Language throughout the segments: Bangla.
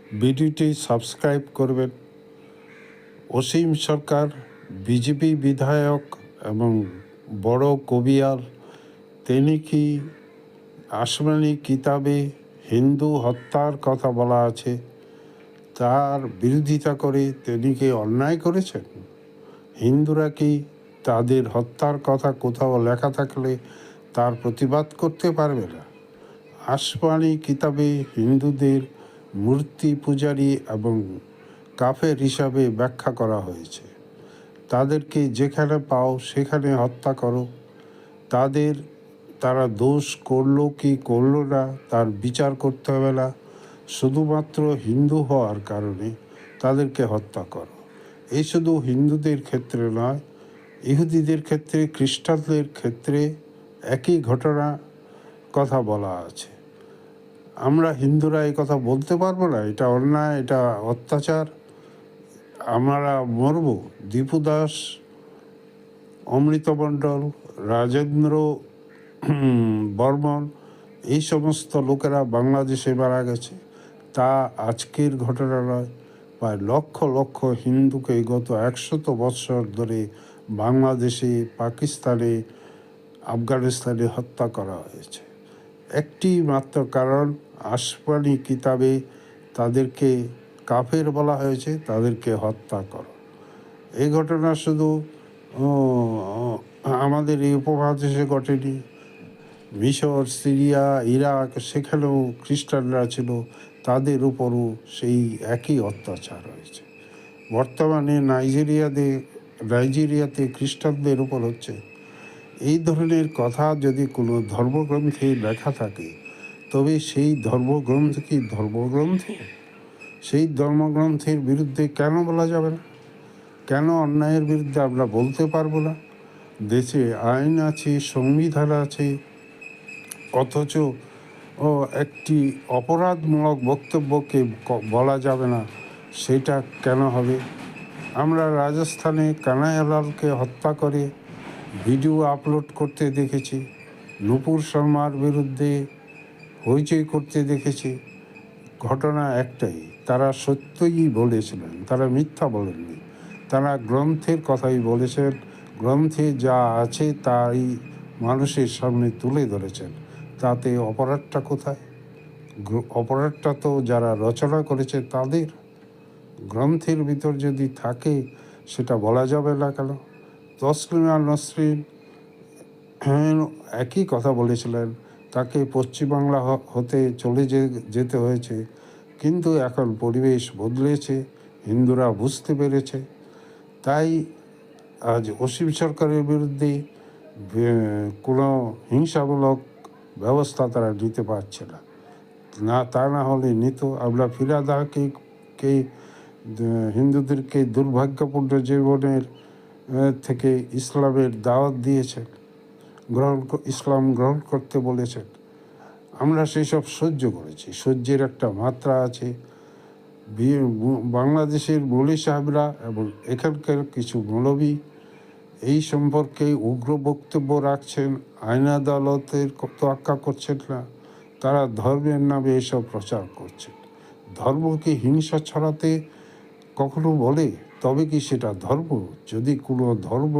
ভিডিওটি সাবস্ক্রাইব করবেন। অসীম সরকার বিজেপি বিধায়ক এবং বড় কবিয়াল, তিনি কি আসমানি কিতাবে হিন্দু হত্যার কথা বলা আছে তার বিরোধিতা করে তিনি কি অন্যায় করেছেন? হিন্দুরা কি তাদের হত্যার কথা কোথাও লেখা থাকলে তার প্রতিবাদ করতে পারবে না? আসমানি কিতাবে হিন্দুদের মূর্তি পূজারী এবং কাফের হিসাবে ব্যাখ্যা করা হয়েছে। তাদেরকে যেখানে পাও সেখানে হত্যা করো। তারা দোষ করলো কি করলো না তার বিচার করতে হবে না, শুধুমাত্র হিন্দু হওয়ার কারণে তাদেরকে হত্যা করো। এই শুধু হিন্দুদের ক্ষেত্রে নয়, ইহুদিদের ক্ষেত্রে, খ্রিস্টানদের ক্ষেত্রে একই ঘটনা কথা বলা আছে। আমরা হিন্দুরা এই কথা বলতে পারবো না? এটা অন্যায়, এটা অত্যাচার, আমরা মরব। দীপু দাস, অমৃত মণ্ডল, রাজেন্দ্র বর্মন, এই সমস্ত লোকেরা বাংলাদেশে মারা গেছে। তা আজকের ঘটনা নয়, প্রায় লক্ষ লক্ষ হিন্দুকে গত 100 বৎসর ধরে বাংলাদেশে, পাকিস্তানে, আফগানিস্তানে হত্যা করা হয়েছে। একটি মাত্র কারণ, আসমানি কিতাবে তাদেরকে কাফের বলা হয়েছে, তাদেরকে হত্যা করো। এই ঘটনা শুধু আমাদের এই উপমহাদেশে ঘটেনি। মিশর, সিরিয়া, ইরাক, সেখানেও খ্রিস্টানরা ছিল, তাদের উপরও সেই একই অত্যাচার হয়েছে। বর্তমানে নাইজেরিয়াতে খ্রিস্টানদের উপর হচ্ছে। এই ধরনের কথা যদি কোনো ধর্মগ্রন্থে লেখা থাকে, তবে সেই ধর্মগ্রন্থ কি ধর্মগ্রন্থ? সেই ধর্মগ্রন্থের বিরুদ্ধে কেন বলা যাবে না? কেন অন্যায়ের বিরুদ্ধে আমরা বলতে পারবো না? দেশে আইন আছে, সংবিধান আছে, অথচ একটি অপরাধমূলক বক্তব্যকে বলা যাবে না, সেটা কেন হবে? আমরা রাজস্থানে কানাইয়ালালকে হত্যা করে ভিডিও আপলোড করতে দেখেছি, নুপুর শর্মার বিরুদ্ধে হইচই করতে দেখেছি। ঘটনা একটাই, তারা সত্যই বলেছিলেন, তারা মিথ্যা বলেননি। তারা গ্রন্থের কথাই বলেছেন, গ্রন্থে যা আছে তাই মানুষের সামনে তুলে ধরেছেন। তাতে অপরাধটা কোথায়? অপরাধটা তো যারা রচনা করেছে তাদের। গ্রন্থের ভিতর যদি থাকে সেটা বলা যাবে না কেন? তসলিমা নসরিন একই কথা বলেছিলেন, তাকে পশ্চিমবাংলা হতে চলে যেতে হয়েছে, কিন্তু এখন পরিবেশ বদলেছে, হিন্দুরা বুঝতে পেরেছে। তাই আজ অসীম সরকারের বিরুদ্ধে কোনো হিংসামূলক ব্যবস্থা তারা নিতে পারছে না। তা না হলে নিত। আমরা ফিরাদাকে হিন্দুদেরকে দুর্ভাগ্যপূর্ণ জীবনের থেকে ইসলামের দাওয়াত দিয়েছেন, ইসলাম গ্রহণ করতে বলেছেন। আমরা সেই সব সহ্য করেছি। সহ্যের একটা মাত্রা আছে। বাংলাদেশের মৌলী সাহেবরা এবং এখানকার কিছু মৌলবী এই সম্পর্কে উগ্র বক্তব্য রাখছেন, আইন আদালতের তোয়াক্কা করছেন না। তারা ধর্মের নামে এসব প্রচার করছেন। ধর্মকে হিংসা ছড়াতে কখনো বলে? তবে কি সেটা ধর্ম? যদি কোনো ধর্ম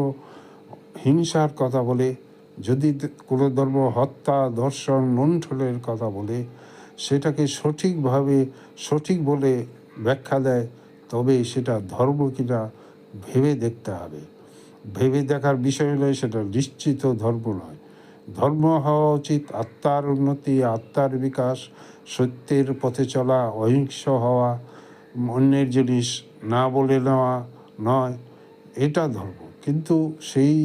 হিংসার কথা বলে, যদি কোনো ধর্ম হত্যা, ধর্ষণ, লুণ্ঠনের কথা বলে, সেটাকে সঠিক বলে ব্যাখ্যা দেয়, তবে সেটা ধর্ম কিনা ভেবে দেখতে হবে। ভেবে দেখার বিষয় নয়, সেটা নিশ্চিত ধর্ম নয়। ধর্ম হওয়া উচিত আত্মার উন্নতি, আত্মার বিকাশ, সত্যের পথে চলা, অহিংস হওয়া, অন্যের জিনিস না বলে নেওয়া নয়, এটা ধর্ম। কিন্তু সেই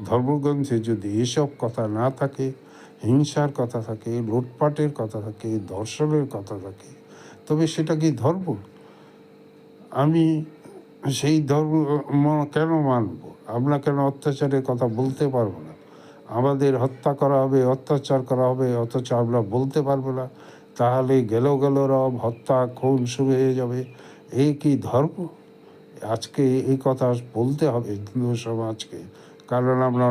ধর্মগ্রন্থে যদি এসব কথা না থাকে, হিংসার কথা থাকে, লুটপাটের কথা থাকে, ধর্ষণের কথা থাকে, তবে সেটা কি ধর্ম? আমি সেই ধর্ম কেন মানব? আমরা কেন অত্যাচারের কথা বলতে পারবো না? আমাদের হত্যা করা হবে, অত্যাচার করা হবে, অথচ আমরা বলতে পারবো না? তাহলে গেল রব, হত্যা, খুন শুরু হয়ে যাবে। এই কি ধর্ম? আজকে এই কথা বলতে হবে হিন্দু সমাজকে, কারণ আমরা